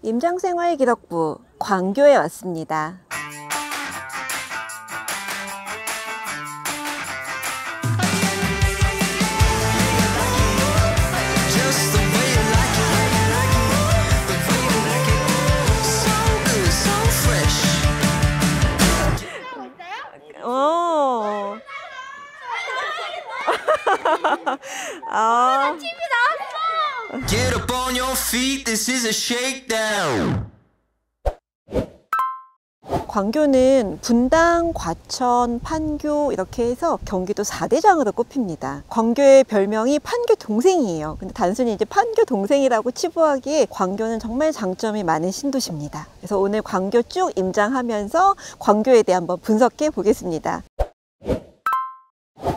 임장생활기록부 광교에 왔습니다. Get up on your feet, this is a shakedown. 광교는 분당, 과천, 판교 이렇게 해서 경기도 4대장으로 꼽힙니다. 광교의 별명이 판교 동생이에요. 근데 단순히 이제 판교 동생이라고 치부하기에 광교는 정말 장점이 많은 신도시입니다. 그래서 오늘 광교 쭉 임장하면서 광교에 대해 한번 분석해 보겠습니다.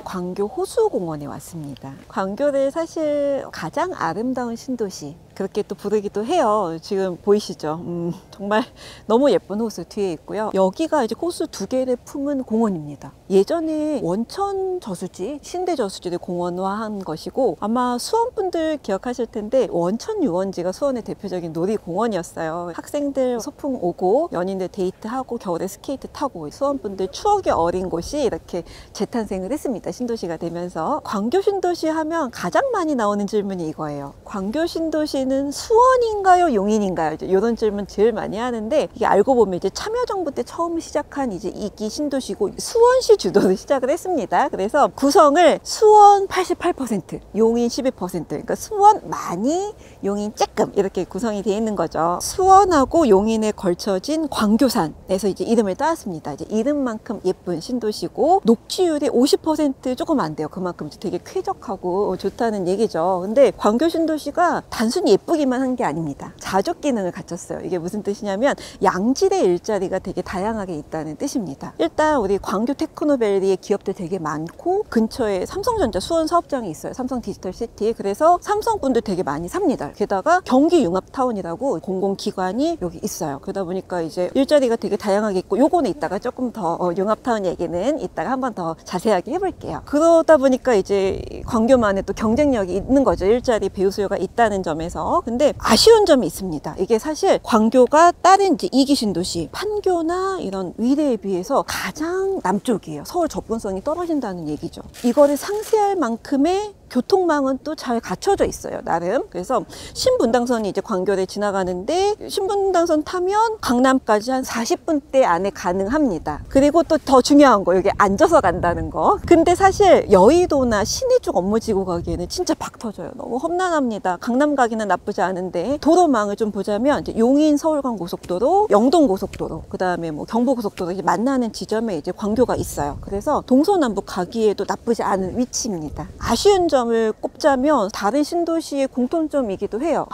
광교 호수공원에 왔습니다. 광교를 사실 가장 아름다운 신도시 그렇게 또 부르기도 해요. 지금 보이시죠? 정말 너무 예쁜 호수 뒤에 있고요. 여기가 이제 호수 두 개를 품은 공원입니다. 예전에 원천 저수지, 신대 저수지를 공원화한 것이고 아마 수원분들 기억하실 텐데 원천 유원지가 수원의 대표적인 놀이공원이었어요. 학생들 소풍 오고 연인들 데이트하고 겨울에 스케이트 타고 수원분들 추억이 어린 곳이 이렇게 재탄생을 했습니다. 신도시가 되면서. 광교 신도시 하면 가장 많이 나오는 질문이 이거예요. 광교 신도시 는 수원인가요? 용인인가요? 이런 질문 제일 많이 하는데 이게 알고 보면 이제 참여정부 때 처음 시작한 이제 이기 신도시고 수원시 주도로 시작을 했습니다. 그래서 구성을 수원 88%, 용인 12%, 그러니까 수원 많이, 용인 조금 이렇게 구성이 되어 있는 거죠. 수원하고 용인에 걸쳐진 광교산에서 이제 이름을 따왔습니다. 이제 이름만큼 예쁜 신도시고 녹지율이 50% 조금 안 돼요. 그만큼 되게 쾌적하고 좋다는 얘기죠. 근데 광교 신도시가 단순히 예쁘기만 한 게 아닙니다. 자족 기능을 갖췄어요. 이게 무슨 뜻이냐면 양질의 일자리가 되게 다양하게 있다는 뜻입니다. 일단 우리 광교 테크노밸리에 기업들 되게 많고 근처에 삼성전자 수원 사업장이 있어요. 삼성 디지털시티. 그래서 삼성분들 되게 많이 삽니다. 게다가 경기융합타운이라고 공공기관이 여기 있어요. 그러다 보니까 이제 일자리가 되게 다양하게 있고 요거는 이따가 조금 더 융합타운 얘기는 이따가 한번 더 자세하게 해볼게요. 그러다 보니까 이제 광교만의 또 경쟁력이 있는 거죠. 일자리 배우 수요가 있다는 점에서. 근데 아쉬운 점이 있습니다. 이게 사실 광교가 다른 이제 2기 신도시 판교나 이런 위례에 비해서 가장 남쪽이에요. 서울 접근성이 떨어진다는 얘기죠. 이거를 상쇄할 만큼의 교통망은 또 잘 갖춰져 있어요, 나름. 그래서 신분당선이 이제 광교를 지나가는데 신분당선 타면 강남까지 한 40분대 안에 가능합니다. 그리고 또 더 중요한 거, 여기 앉아서 간다는 거. 근데 사실 여의도나 시내 쪽 업무지구 가기에는 진짜 박 터져요. 너무 험난합니다. 강남 가기는 나쁘지 않은데 도로망을 좀 보자면 이제 용인 서울간 고속도로, 영동 고속도로, 그 다음에 뭐 경부 고속도로 이제 만나는 지점에 이제 광교가 있어요. 그래서 동서남북 가기에도 나쁘지 않은 위치입니다. 아쉬운 점을 꼽자면 다른 신도시의 공통점이기도 해요.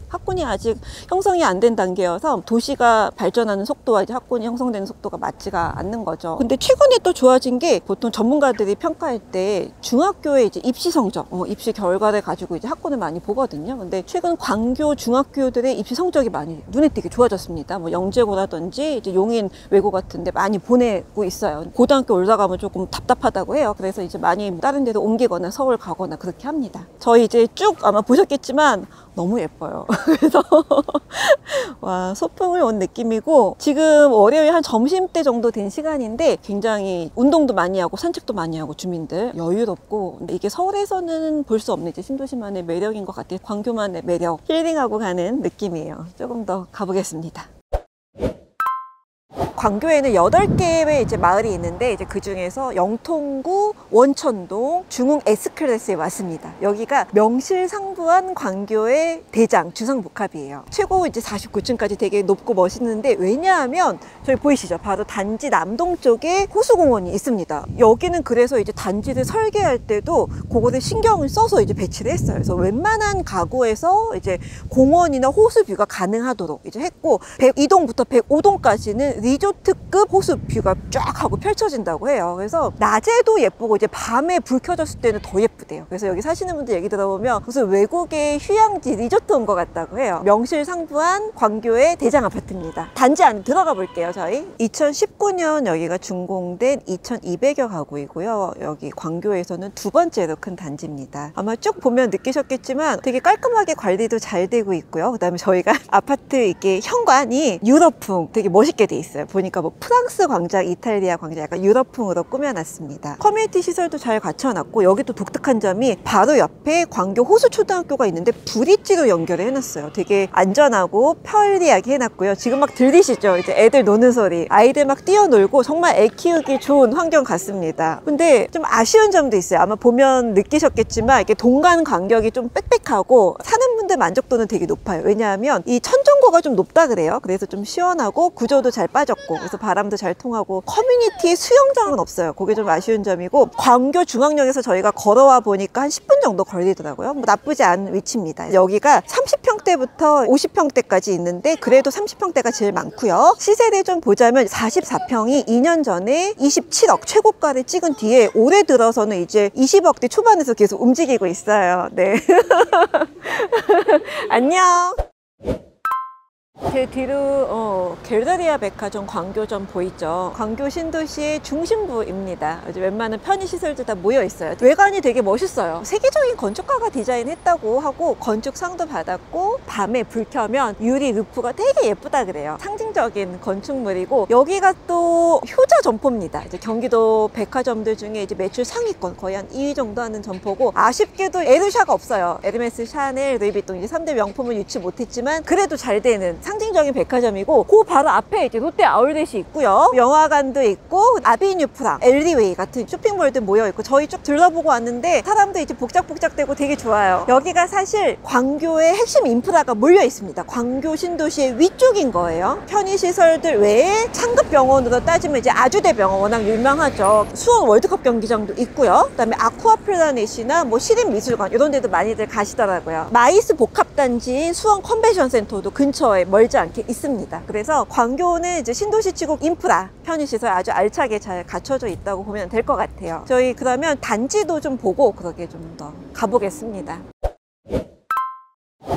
학군이 아직 형성이 안 된 단계여서 도시가 발전하는 속도와 이제 학군이 형성되는 속도가 맞지가 않는 거죠. 근데 최근에 또 좋아진 게 보통 전문가들이 평가할 때 중학교의 이제 입시 성적, 입시 결과를 가지고 이제 학군을 많이 보거든요. 근데 최근 광교 중학교들의 입시 성적이 많이 눈에 띄게 좋아졌습니다. 뭐 영재고라든지 이제 용인 외고 같은데 많이 보내고 있어요. 고등학교 올라가면 조금 답답하다고 해요. 그래서 이제 많이 다른 데로 옮기거나 서울 가거나 그렇게 합니다. 저희 이제 쭉 아마 보셨겠지만 너무 예뻐요. 그래서 와, 소풍을 온 느낌이고 지금 월요일 한 점심때 정도 된 시간인데 굉장히 운동도 많이 하고 산책도 많이 하고 주민들 여유롭고 이게 서울에서는 볼 수 없는 이제 신도시만의 매력인 것 같아요. 광교만의 매력 힐링하고 가는 느낌이에요. 조금 더 가보겠습니다. 광교에는 8개의 이제 마을이 있는데 이제 그 중에서 영통구, 원천동, 중흥 S클래스에 왔습니다. 여기가 명실상부한 광교의 대장 주상복합이에요. 최고 이제 49층까지 되게 높고 멋있는데 왜냐하면 저기 보이시죠? 바로 단지 남동쪽에 호수공원이 있습니다. 여기는 그래서 이제 단지를 설계할 때도 그거를 신경을 써서 이제 배치를 했어요. 그래서 웬만한 가구에서 이제 공원이나 호수뷰가 가능하도록 이제 했고 102동부터 105동까지는 리조트 리조트급 호수 뷰가 쫙 하고 펼쳐진다고 해요. 그래서 낮에도 예쁘고 이제 밤에 불 켜졌을 때는 더 예쁘대요. 그래서 여기 사시는 분들 얘기 들어보면 무슨 외국의 휴양지 리조트 온 것 같다고 해요. 명실상부한 광교의 대장 아파트입니다. 단지 안에 들어가 볼게요. 저희 2019년 여기가 준공된 2200여 가구이고요. 여기 광교에서는 두 번째로 큰 단지입니다. 아마 쭉 보면 느끼셨겠지만 되게 깔끔하게 관리도 잘 되고 있고요. 그 다음에 저희가 아파트 이렇게 현관이 유럽풍 되게 멋있게 돼 있어요. 보니까 뭐 프랑스 광장, 이탈리아 광장 약간 유럽풍으로 꾸며놨습니다. 커뮤니티 시설도 잘 갖춰놨고 여기 또 독특한 점이 바로 옆에 광교 호수초등학교가 있는데 브릿지로 연결을 해놨어요. 되게 안전하고 편리하게 해놨고요. 지금 막 들리시죠? 이제 애들 노는 소리. 아이들 막 뛰어놀고 정말 애 키우기 좋은 환경 같습니다. 근데 좀 아쉬운 점도 있어요. 아마 보면 느끼셨겠지만 이렇게 동간 간격이 좀 빽빽하고 사는 분들 만족도는 되게 높아요. 왜냐하면 이 천정고가 좀 높다 그래요. 그래서 좀 시원하고 구조도 잘 빠졌고 그래서 바람도 잘 통하고 커뮤니티에 수영장은 없어요. 그게 좀 아쉬운 점이고 광교 중앙역에서 저희가 걸어와 보니까 한 10분 정도 걸리더라고요. 뭐 나쁘지 않은 위치입니다. 여기가 30평대부터 50평대까지 있는데 그래도 30평대가 제일 많고요. 시세를 좀 보자면 44평이 2년 전에 27억 최고가를 찍은 뒤에 올해 들어서는 이제 20억대 초반에서 계속 움직이고 있어요. 네. 안녕. 제 뒤로 갤러리아 백화점 광교점 보이죠? 광교 신도시의 중심부입니다. 이제 웬만한 편의시설들 다 모여 있어요. 외관이 되게 멋있어요. 세계적인 건축가가 디자인했다고 하고 건축상도 받았고 밤에 불 켜면 유리 루프가 되게 예쁘다 그래요. 상징적인 건축물이고 여기가 또 효자 점포입니다. 이제 경기도 백화점들 중에 이제 매출 상위권 거의 한 2위 정도 하는 점포고 아쉽게도 에르샤가 없어요. 에르메스, 샤넬, 루이비통 이제 3대 명품을 유치 못했지만 그래도 잘 되는 상징적인 백화점이고 그 바로 앞에 이제 롯데 아울렛이 있고요. 영화관도 있고 아비뉴 프랑, 엘리웨이 같은 쇼핑몰들 모여 있고 저희 쭉 둘러보고 왔는데 사람도 이제 복작복작되고 되게 좋아요. 여기가 사실 광교의 핵심 인프라가 몰려 있습니다. 광교 신도시의 위쪽인 거예요. 편의시설들 외에 창급병원으로 따지면 이제 아주대병원 워낙 유명하죠. 수원 월드컵 경기장도 있고요. 그다음에 아쿠아플라넷이나 뭐 시립미술관 이런 데도 많이들 가시더라고요. 마이스 복합단지인 수원 컨벤션센터도 근처에 멀지 않게 있습니다. 그래서 광교는 이제 신도시치고 인프라, 편의시설 아주 알차게 잘 갖춰져 있다고 보면 될 것 같아요. 저희 그러면 단지도 좀 보고 그렇게 좀 더 가보겠습니다.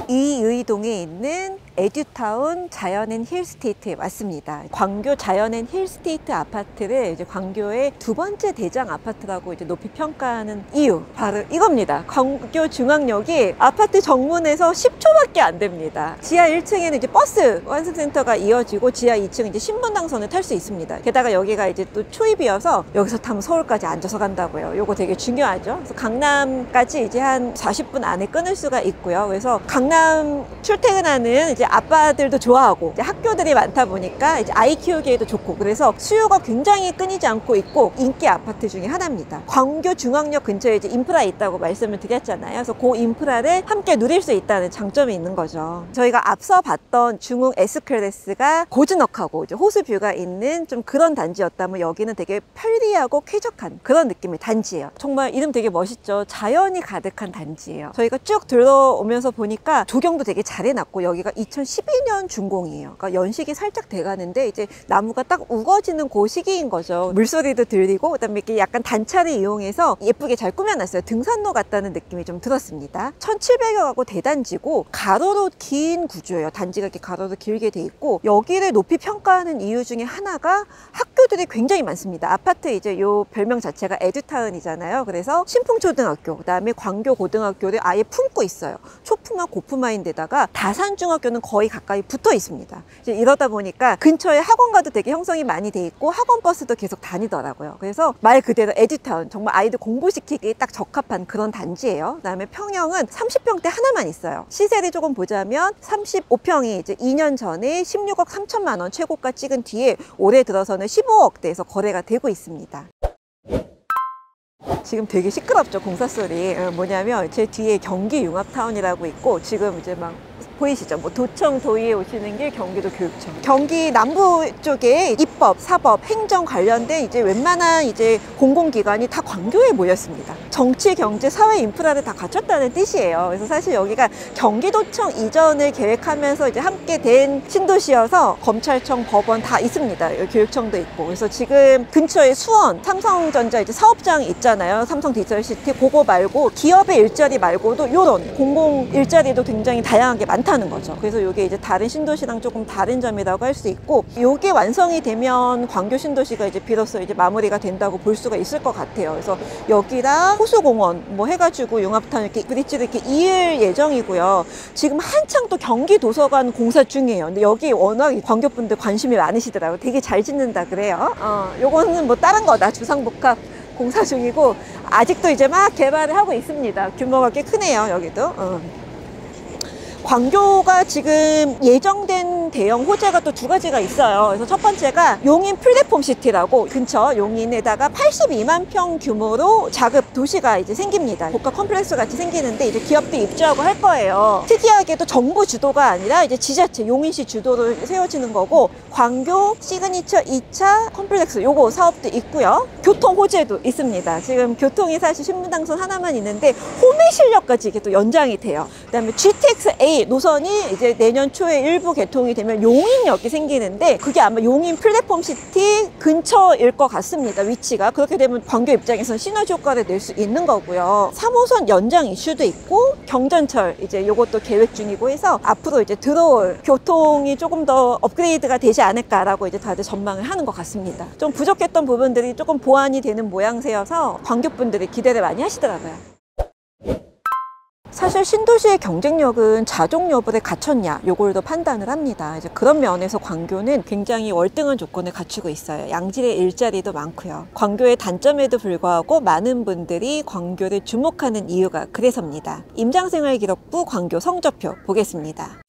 이의동에 있는 에듀타운 자연앤 힐스테이트에 왔습니다. 광교 자연앤 힐스테이트 아파트를 이제 광교의 두 번째 대장 아파트라고 이제 높이 평가하는 이유 바로 이겁니다. 광교 중앙역이 아파트 정문에서 10초밖에 안 됩니다. 지하 1층에는 이제 버스 환승센터가 이어지고 지하 2층 이제 신분당선을 탈 수 있습니다. 게다가 여기가 이제 또 초입이어서 여기서 타면 서울까지 앉아서 간다고요. 요거 되게 중요하죠. 그래서 강남까지 이제 한 40분 안에 끊을 수가 있고요. 그래서 강남 출퇴근하는 이제 아빠들도 좋아하고 이제 학교들이 많다 보니까 이제 아이 키우기에도 좋고 그래서 수요가 굉장히 끊이지 않고 있고 인기 아파트 중에 하나입니다. 광교 중앙역 근처에 이제 인프라 있다고 말씀을 드렸잖아요. 그래서 그 인프라를 함께 누릴 수 있다는 장점이 있는 거죠. 저희가 앞서 봤던 중흥 S클래스가 고즈넉하고 이제 호수뷰가 있는 좀 그런 단지였다면 여기는 되게 편리하고 쾌적한 그런 느낌의 단지예요. 정말 이름 되게 멋있죠. 자연이 가득한 단지예요. 저희가 쭉 들어오면서 보니까 조경도 되게 잘 해놨고 여기가 2012년 준공이에요. 그러니까 연식이 살짝 돼가는데 이제 나무가 딱 우거지는 그 시기인 거죠. 물소리도 들리고 그다음에 이렇게 약간 단차를 이용해서 예쁘게 잘 꾸며놨어요. 등산로 같다는 느낌이 좀 들었습니다. 1700여 가구 대단지고 가로로 긴 구조예요. 단지가 이렇게 가로로 길게 돼 있고 여기를 높이 평가하는 이유 중에 하나가 학교들이 굉장히 많습니다. 아파트 이제 요 별명 자체가 에듀타운이잖아요. 그래서 신풍초등학교 그다음에 광교고등학교를 아예 품고 있어요. 초품화 고품화인데다가 다산중학교는 거의 가까이 붙어 있습니다. 이제 이러다 보니까 근처에 학원가도 되게 형성이 많이 돼 있고 학원 버스도 계속 다니더라고요. 그래서 말 그대로 에듀타운 정말 아이들 공부시키기에 딱 적합한 그런 단지예요. 그다음에 평형은 30평대 하나만 있어요. 시세를 조금 보자면 35평이 이제 2년 전에 16억 3천만 원 최고가 찍은 뒤에 올해 들어서는 15억대에서 거래가 되고 있습니다. 지금 되게 시끄럽죠, 공사 소리. 뭐냐면 제 뒤에 경기융합타운이라고 있고 지금 이제 막 보이시죠? 뭐 도청 도의에 오시는 게 경기도 교육청. 경기 남부 쪽에 입법, 사법, 행정 관련된 이제 웬만한 이제 공공기관이 다 광교에 모였습니다. 정치, 경제, 사회 인프라를 다 갖췄다는 뜻이에요. 그래서 사실 여기가 경기도청 이전을 계획하면서 이제 함께 된 신도시여서 검찰청, 법원 다 있습니다. 여기 교육청도 있고. 그래서 지금 근처에 수원, 삼성전자 이제 사업장이 있잖아요. 삼성 디지털시티. 그거 말고 기업의 일자리 말고도 이런 공공 일자리도 굉장히 다양하게 많다는 거죠. 그래서 이게 이제 다른 신도시랑 조금 다른 점이라고 할 수 있고, 이게 완성이 되면 광교 신도시가 이제 비로소 이제 마무리가 된다고 볼 수가 있을 것 같아요. 그래서 여기랑 호수공원 뭐 해가지고 융합탄 이렇게 브릿지를 이렇게 이을 예정이고요. 지금 한창 또 경기도서관 공사 중이에요. 근데 여기 워낙 광교 분들 관심이 많으시더라고요. 되게 잘 짓는다 그래요. 요거는 뭐 다른 거다. 주상복합 공사 중이고 아직도 이제 막 개발을 하고 있습니다. 규모가 꽤 크네요. 여기도. 광교가 지금 예정된 대형 호재가 또 두 가지가 있어요. 그래서 첫 번째가 용인 플랫폼 시티라고 근처 용인에다가 82만 평 규모로 자급 도시가 이제 생깁니다. 고가 컴플렉스 같이 생기는데 이제 기업도 입주하고 할 거예요. 특이하게도 정부 주도가 아니라 이제 지자체 용인시 주도로 세워지는 거고, 광교 시그니처 2차 컴플렉스 요거 사업도 있고요. 교통 호재도 있습니다. 지금 교통이 사실 신분당선 하나만 있는데 호매실역까지 이게 또 연장이 돼요. 그다음에 GTX-A 노선이 이제 내년 초에 일부 개통이 되면 용인역이 생기는데 그게 아마 용인 플랫폼 시티 근처일 것 같습니다. 위치가. 그렇게 되면 광교 입장에서는 시너지 효과를 낼 수 있는 거고요. 3호선 연장 이슈도 있고 경전철 이제 요것도 계획 중이고 해서 앞으로 이제 들어올 교통이 조금 더 업그레이드가 되지 않을까라고 이제 다들 전망을 하는 것 같습니다. 좀 부족했던 부분들이 조금 보완이 되는 모양새여서 광교 분들이 기대를 많이 하시더라고요. 사실 신도시의 경쟁력은 자족 여부에 갖췄냐 요걸도 판단을 합니다. 이제 그런 면에서 광교는 굉장히 월등한 조건을 갖추고 있어요. 양질의 일자리도 많고요. 광교의 단점에도 불구하고 많은 분들이 광교를 주목하는 이유가 그래서입니다. 임장생활기록부 광교 성적표 보겠습니다.